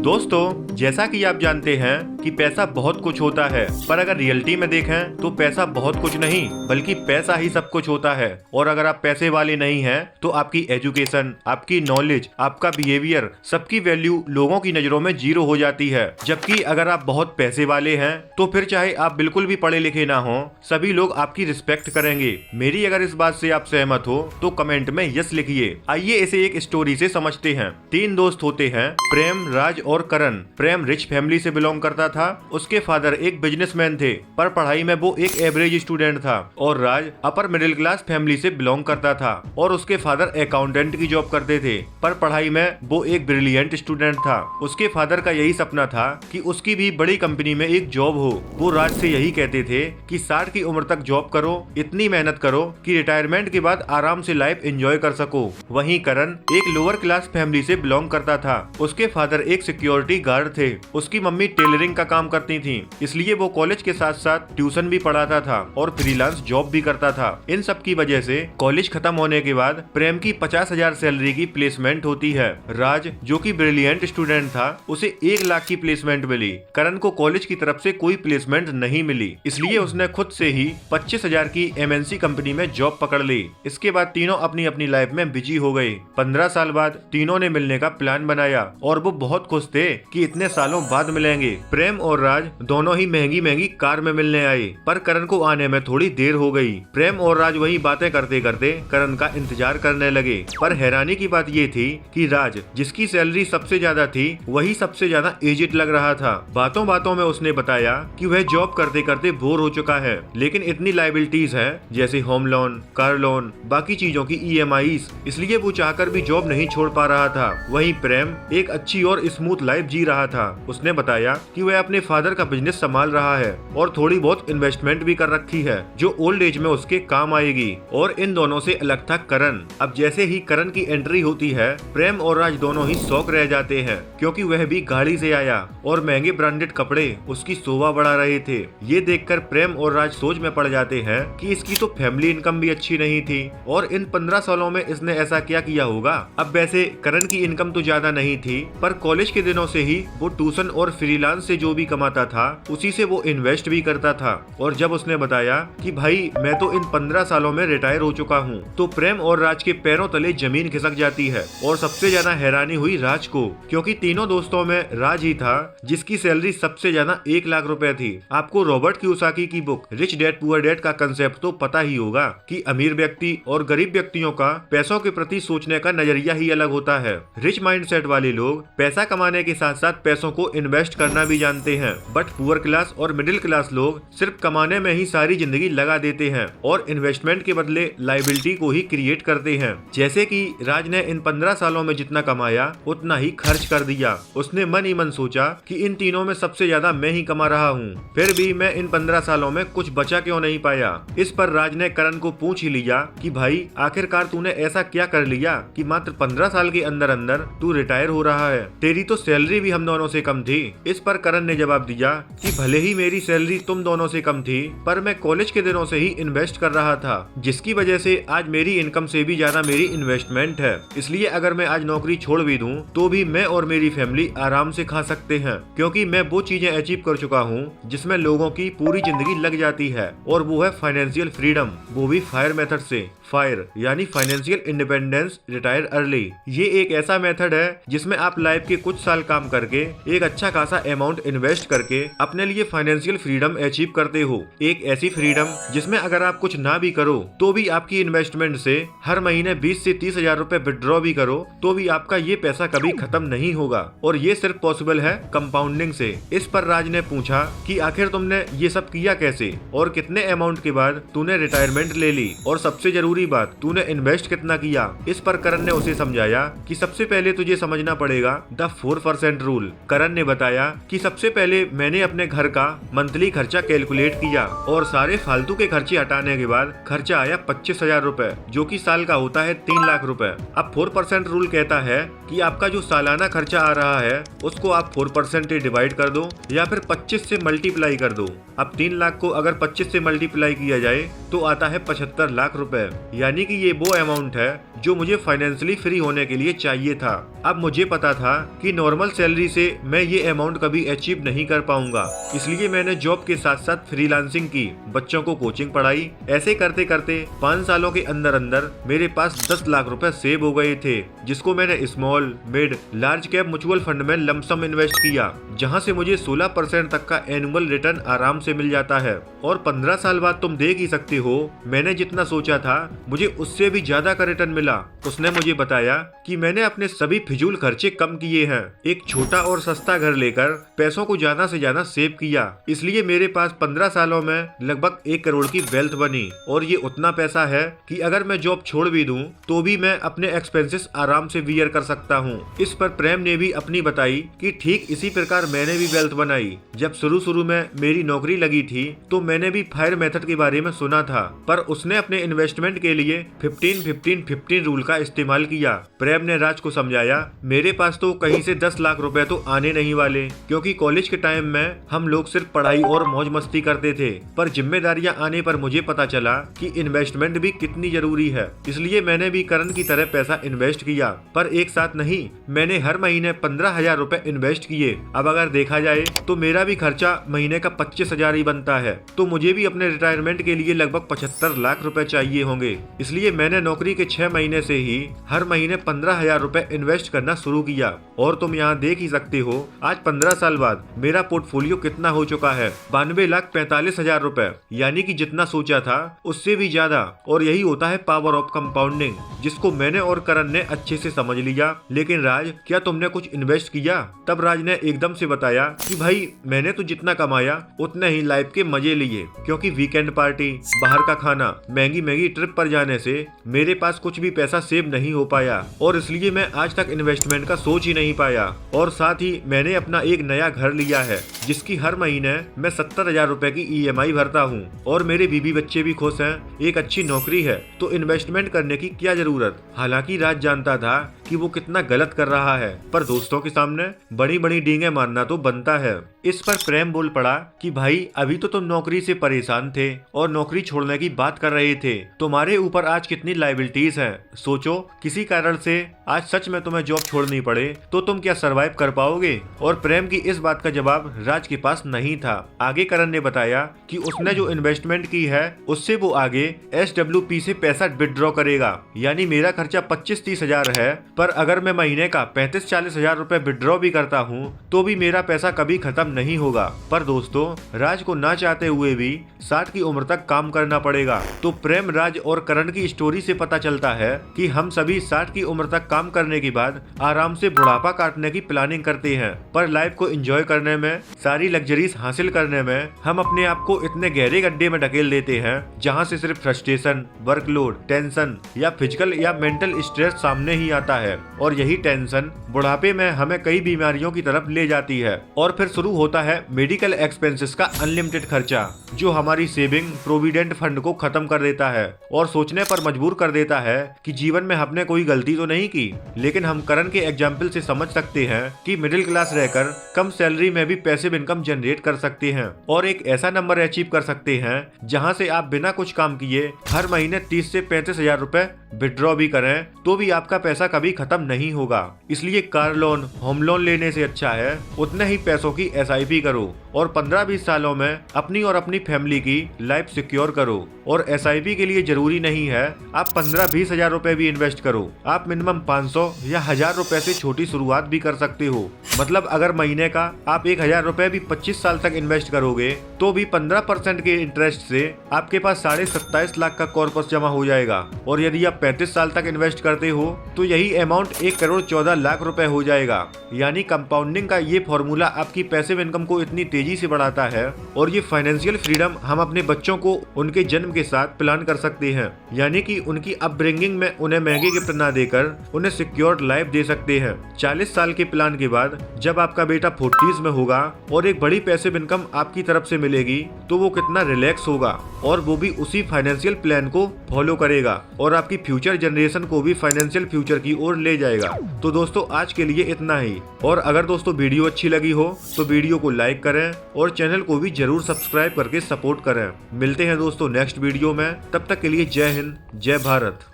दोस्तों, जैसा कि आप जानते हैं कि पैसा बहुत कुछ होता है, पर अगर रियलिटी में देखें तो पैसा बहुत कुछ नहीं बल्कि पैसा ही सब कुछ होता है। और अगर आप पैसे वाले नहीं हैं तो आपकी एजुकेशन, आपकी नॉलेज, आपका बिहेवियर, सबकी वैल्यू लोगों की नजरों में जीरो हो जाती है। जबकि अगर आप बहुत पैसे वाले हैं तो फिर चाहे आप बिल्कुल भी पढ़े लिखे ना हो, सभी लोग आपकी रिस्पेक्ट करेंगे। मेरी अगर इस बात से आप सहमत हो तो कमेंट में यस लिखिए। आइए इसे एक स्टोरी से समझते हैं। 3 दोस्त होते हैं, प्रेम, राज और करण। प्रेम रिच फैमिली से बिलोंग करता था। उसके फादर एक बिजनेसमैन थे, पर पढ़ाई में वो एक एवरेज स्टूडेंट था। और राज अपर मिडिल क्लास फैमिली से बिलोंग करता था और उसके फादर अकाउंटेंट की जॉब करते थे, पर पढ़ाई में वो एक ब्रिलियंट स्टूडेंट था। उसके फादर का यही सपना था कि उसकी भी बड़ी कंपनी में एक जॉब हो। वो राज से यही कहते थे कि 60 की उम्र तक जॉब करो, इतनी मेहनत करो कि रिटायरमेंट के बाद आराम से लाइफ एंजॉय कर सको। वहीं करण एक लोअर क्लास फैमिली से बिलोंग करता था। उसके फादर एक सिक्योरिटी गार्ड थे। उसकी मम्मी टेलरिंग का काम करती थी, इसलिए वो कॉलेज के साथ साथ ट्यूशन भी पढ़ाता था और फ्रीलांस जॉब भी करता था। इन सब की वजह से कॉलेज खत्म होने के बाद प्रेम की 50,000 सैलरी की प्लेसमेंट होती है। राज जो कि ब्रिलियंट स्टूडेंट था, उसे 1 लाख की प्लेसमेंट मिली। करण को कॉलेज की तरफ से कोई प्लेसमेंट नहीं मिली, इसलिए उसने खुद से ही 25,000 की MNC कंपनी में जॉब पकड़ ली। इसके बाद तीनों अपनी अपनी लाइफ में बिजी हो गए। 15 साल बाद तीनों ने मिलने का प्लान बनाया और वो बहुत खुश थे कि इतने सालों बाद मिलेंगे। प्रेम और राज दोनों ही महंगी महंगी कार में मिलने आए, पर करण को आने में थोड़ी देर हो गई। प्रेम और राज वही बातें करते करते करण का इंतजार करने लगे। पर हैरानी की बात ये थी कि राज, जिसकी सैलरी सबसे ज्यादा थी, वही सबसे ज्यादा एजेड लग रहा था। बातों बातों में उसने बताया कि वह जॉब करते करते बोर हो चुका है, लेकिन इतनी लायबिलिटीज है जैसे होम लोन, कार लोन, बाकी चीजों की EMIs, इसलिए वो चाहकर भी जॉब नहीं छोड़ पा रहा था। वहीं प्रेम एक अच्छी और स्मूथ लाइफ जी रहा था। उसने बताया कि वह अपने फादर का बिजनेस संभाल रहा है और थोड़ी बहुत इन्वेस्टमेंट भी कर रखी है जो ओल्ड एज में उसके काम आएगी। और इन दोनों से अलग था करण। अब जैसे ही करण की एंट्री होती है, प्रेम और राज दोनों ही शौक रह जाते हैं, क्योंकि वह भी गाड़ी से आया और महंगे ब्रांडेड कपड़े उसकी शोभा बढ़ा रहे थे। ये देखकर प्रेम और राज सोच में पड़ जाते हैं कि इसकी तो फैमिली इनकम भी अच्छी नहीं थी और इन 15 सालों में इसने ऐसा क्या किया होगा। अब वैसे करण की इनकम तो ज्यादा नहीं थी, पर कॉलेज के दिनों से ही वो ट्यूशन और फ्रीलांस से जो भी कमाता था उसी से वो इन्वेस्ट भी करता था। और जब उसने बताया कि भाई मैं तो इन 15 सालों में रिटायर हो चुका हूँ, तो प्रेम और राज के पैरों तले जमीन खिसक जाती है। और सबसे ज्यादा हैरानी हुई राज को, क्योंकि तीनों दोस्तों में राज ही था जिसकी सैलरी सबसे ज्यादा 1 लाख रुपए थी। आपको रॉबर्ट कियोसाकी की book rich dad poor dad का कंसेप्ट तो पता ही होगा कि अमीर व्यक्ति और गरीब व्यक्तियों का पैसों के प्रति सोचने का नजरिया ही अलग होता है। रिच माइंडसेट वाले लोग पैसा कमाने के साथ साथ पैसों को इन्वेस्ट करना भी जानते हैं, बट पुअर क्लास और मिडिल क्लास लोग सिर्फ कमाने में ही सारी जिंदगी लगा देते हैं और इन्वेस्टमेंट के बदले लायबिलिटी को ही क्रिएट करते हैं। जैसे कि राज ने इन 15 सालों में जितना कमाया उतना ही खर्च कर दिया। उसने मन ही मन सोचा कि इन तीनों में सबसे ज्यादा मैं ही कमा रहा हूँ, फिर भी मैं इन 15 सालों में कुछ बचा क्यों नहीं पाया। इस पर राज ने करण को पूछ ही लिया कि भाई आखिरकार तूने ऐसा क्या कर लिया कि मात्र 15 साल के अंदर अंदर तू रिटायर हो रहा है। तेरी तो सैलरी भी हम दोनों से कम थी। इस पर करण ने जवाब दिया कि भले ही मेरी सैलरी तुम दोनों से कम थी, पर मैं कॉलेज के दिनों से ही इन्वेस्ट कर रहा था, जिसकी वजह से आज मेरी इनकम से भी ज्यादा मेरी इन्वेस्टमेंट है। इसलिए अगर मैं आज नौकरी छोड़ भी दूं तो भी मैं और मेरी फैमिली आराम से खा सकते हैं, क्योंकि मैं वो चीजें अचीव कर चुका हूँ जिसमें लोगों की पूरी जिंदगी लग जाती है, और वो है फाइनेंशियल फ्रीडम, वो भी फायर मेथड से। फायर यानी फाइनेंशियल इंडिपेंडेंस, रिटायर अर्ली। ये एक ऐसा मेथड है जिसमें आप लाइफ के कुछ साल काम करके एक अच्छा खासा अमाउंट इन्वेस्ट करके अपने लिए फाइनेंशियल फ्रीडम अचीव करते हो। एक ऐसी फ्रीडम जिसमें अगर आप कुछ ना भी करो तो भी आपकी इन्वेस्टमेंट से हर महीने 20 से 30 हजार रुपए विड्रॉ भी करो तो भी आपका ये पैसा कभी खत्म नहीं होगा, और ये सिर्फ पॉसिबल है कंपाउंडिंग से। इस पर राज ने पूछा कि आखिर तुमने ये सब किया कैसे और कितने अमाउंट के बाद तूने रिटायरमेंट ले ली, और सबसे जरूरी बात, तूने इन्वेस्ट कितना किया। इस पर करण ने उसे समझाया कि सबसे पहले तुझे समझना पड़ेगा द 4% रूल। करण ने बताया कि सबसे पहले मैंने अपने घर का मंथली खर्चा कैलकुलेट किया और सारे फालतू के खर्चे हटाने के बाद खर्चा आया 25,000 रुपए, जो कि साल का होता है 3 लाख रुपए। अब 4% रूल कहता है कि आपका जो सालाना खर्चा आ रहा है उसको आप 4% से डिवाइड कर दो या फिर 25 से मल्टीप्लाई कर दो। अब 3 लाख को अगर 25 से मल्टीप्लाई किया जाए तो आता है 75 लाख रुपए। यानी कि ये वो अमाउंट है जो मुझे फाइनेंशियली फ्री होने के लिए चाहिए था। अब मुझे पता था कि नॉर्मल सैलरी से मैं ये अमाउंट कभी अचीव नहीं कर पाऊंगा, इसलिए मैंने जॉब के साथ साथ फ्रीलांसिंग की, बच्चों को कोचिंग पढ़ाई। ऐसे करते करते 5 सालों के अंदर अंदर मेरे पास 10 लाख रुपए सेव हो गए थे, जिसको मैंने small, mid, large cap mutual fund में लमसम इन्वेस्ट किया, जहां से मुझे 16% तक का एनुअल रिटर्न आराम से मिल जाता है। और 15 साल बाद तुम देख ही सकते हो, मैंने जितना सोचा था मुझे उससे भी ज्यादा का रिटर्न मिला। उसने मुझे बताया कि मैंने अपने सभी फिजूल खर्चे कम किए हैं, एक छोटा और सस्ता घर लेकर पैसों को ज्यादा से ज्यादा सेव किया, इसलिए मेरे पास 15 सालों में लगभग 1 करोड़ की वेल्थ बनी। और ये उतना पैसा है कि अगर मैं जॉब छोड़ भी दूं तो भी मैं अपने एक्सपेंसेस आराम से वियर कर सकता हूं। इस पर प्रेम ने भी अपनी बताई कि ठीक इसी प्रकार मैंने भी वेल्थ बनाई। जब शुरू में मेरी नौकरी लगी थी तो मैंने भी फायर मेथड के बारे में सुना था, पर उसने अपने इन्वेस्टमेंट के लिए 15-15-15 रूल का इस्तेमाल किया। प्रेम ने राज को समझाया, मेरे पास तो कहीं से 10 लाख रुपए तो आने नहीं वाले, क्योंकि कॉलेज के टाइम में हम लोग सिर्फ पढ़ाई और मौज मस्ती करते थे, पर जिम्मेदारियां आने पर मुझे पता चला कि इन्वेस्टमेंट भी कितनी जरूरी है। इसलिए मैंने भी करण की तरह पैसा इन्वेस्ट किया, पर एक साथ नहीं, मैंने हर महीने 15,000 रुपए इन्वेस्ट किए। अब अगर देखा जाए तो मेरा भी खर्चा महीने का 25,000 ही बनता है, तो मुझे भी अपने रिटायरमेंट के लिए लगभग 75 लाख रुपए चाहिए होंगे। इसलिए मैंने नौकरी के 6 महीने से ही हर महीने 15,000 रुपए इन्वेस्ट करना शुरू किया। और तुम यहाँ देख ही सकते हो, आज 15 साल बाद मेरा पोर्टफोलियो कितना हो चुका है, 92,45,000 रुपए, यानी कि जितना सोचा था उससे भी ज्यादा। और यही होता है पावर ऑफ कंपाउंडिंग, जिसको मैंने और करण ने अच्छे से समझ लिया। लेकिन राज, क्या तुमने कुछ इन्वेस्ट किया? तब राज ने एकदम से बताया कि भाई, मैंने तो जितना कमाया उतने ही लाइफ के मजे लिए, क्योंकि वीकेंड पार्टी, बाहर का खाना, महंगी महंगी ट्रिप पर जाने से मेरे पास कुछ भी पैसा सेव नहीं हो पाया, और इसलिए मैं आज तक इन्वेस्टमेंट का सोच ही नहीं पाया। और साथ ही मैंने अपना एक नया घर लिया है, जिसकी हर महीने मैं 70,000 रुपए की EMI भरता हूँ, और मेरे बीबी बच्चे भी खुश हैं, एक अच्छी नौकरी है, तो इन्वेस्टमेंट करने की क्या जरूरत। हालांकि राज जानता था कि वो कितना गलत कर रहा है, पर दोस्तों के सामने बड़ी बड़ी डींगे मारना तो बनता है। इस पर प्रेम बोल पड़ा कि भाई, अभी तो तुम नौकरी से परेशान थे और नौकरी छोड़ने की बात कर रहे थे, तुम्हारे ऊपर आज कितनी लायबिलिटीज हैं। सोचो, किसी कारण से आज सच में तुम्हें जॉब छोड़नी पड़े तो तुम क्या सरवाइव कर पाओगे? और प्रेम की इस बात का जवाब राज के पास नहीं था। आगे करण ने बताया कि उसने जो इन्वेस्टमेंट की है उससे वो आगे SWP से पैसा विड्रॉ करेगा, यानी मेरा खर्चा 25-30 हजार है, पर अगर मैं महीने का 35-40 हजार रुपए विड्रॉ भी करता हूँ तो भी मेरा पैसा कभी खत्म नहीं होगा। पर दोस्तों, राज को ना चाहते हुए भी 60 की उम्र तक काम करना पड़ेगा। तो प्रेम, राज और करण की स्टोरी से पता चलता है कि हम सभी 60 की उम्र तक काम करने के बाद आराम से बुढ़ापा काटने की प्लानिंग करते हैं, पर लाइफ को एंजॉय करने में, सारी लग्जरीज हासिल करने में हम अपने आप को इतने गहरे गड्ढे में ढकेल देते हैं जहाँ से सिर्फ फ्रस्ट्रेशन, वर्कलोड, टेंशन या फिजिकल या मेंटल स्ट्रेस सामने ही आता है। और यही टेंशन बुढ़ापे में हमें कई बीमारियों की तरफ ले जाती है। और फिर शुरू होता है मेडिकल एक्सपेंसेस का अनलिमिटेड खर्चा, जो हमारी सेविंग प्रोविडेंट फंड को खत्म कर देता है और सोचने पर मजबूर कर देता है कि जीवन में हमने कोई गलती तो नहीं की। लेकिन हम करण के एग्जाम्पल से समझ सकते हैं कि मिडिल क्लास रहकर कम सैलरी में भी पैसिव इनकम जनरेट कर सकते हैं और एक ऐसा नंबर अचीव कर सकते हैं जहां से आप बिना कुछ काम किए हर महीने 30 से 35 हजार रुपए विड्रॉ भी करें तो भी आपका पैसा कभी खत्म नहीं होगा। इसलिए कार लोन, होम लोन लेने से अच्छा है उतने ही पैसों की SIP करो और 15-20 सालों में अपनी और अपनी फैमिली की लाइफ सिक्योर करो। और SIP के लिए जरूरी नहीं है आप 15-20 हजार रुपए भी इन्वेस्ट करो, आप मिनिमम 500 या 1000 रुपए से छोटी शुरुआत भी कर सकते हो। मतलब अगर महीने का आप 1000 रुपए भी 25 साल तक इन्वेस्ट करोगे तो भी 15% के इंटरेस्ट से आपके पास 27.5 लाख का कॉर्पस जमा हो जाएगा। और यदि आप 35 साल तक इन्वेस्ट करते हो तो यही अमाउंट 1,14,00,000 रुपए हो जाएगा। यानी कंपाउंडिंग का ये फॉर्मूला आपकी पैसिव इनकम को इतनी तेजी से बढ़ाता है। और ये फाइनेंशियल फ्रीडम हम अपने बच्चों को उनके जन्म के साथ प्लान कर सकते हैं, यानी कि उनकी अपब्रिंगिंग में उन्हें महंगे गिफ्ट ना देकर उन्हें सिक्योर्ड लाइफ दे सकते हैं। 40 साल के प्लान के बाद जब आपका बेटा 40s में होगा और एक बड़ी पैसिव इनकम आपकी तरफ से मिलेगी तो वो कितना रिलैक्स होगा और वो भी उसी फाइनेंशियल प्लान को फॉलो करेगा और आपकी फ्यूचर जनरेशन को भी फाइनेंशियल फ्यूचर की ओर ले जाएगा। तो दोस्तों, आज के लिए इतना ही। और अगर दोस्तों वीडियो अच्छी लगी हो तो वीडियो को लाइक करें और चैनल को भी जरूर सब्सक्राइब करके सपोर्ट करें। मिलते हैं दोस्तों नेक्स्ट वीडियो में, तब तक के लिए जय हिंद, जय भारत।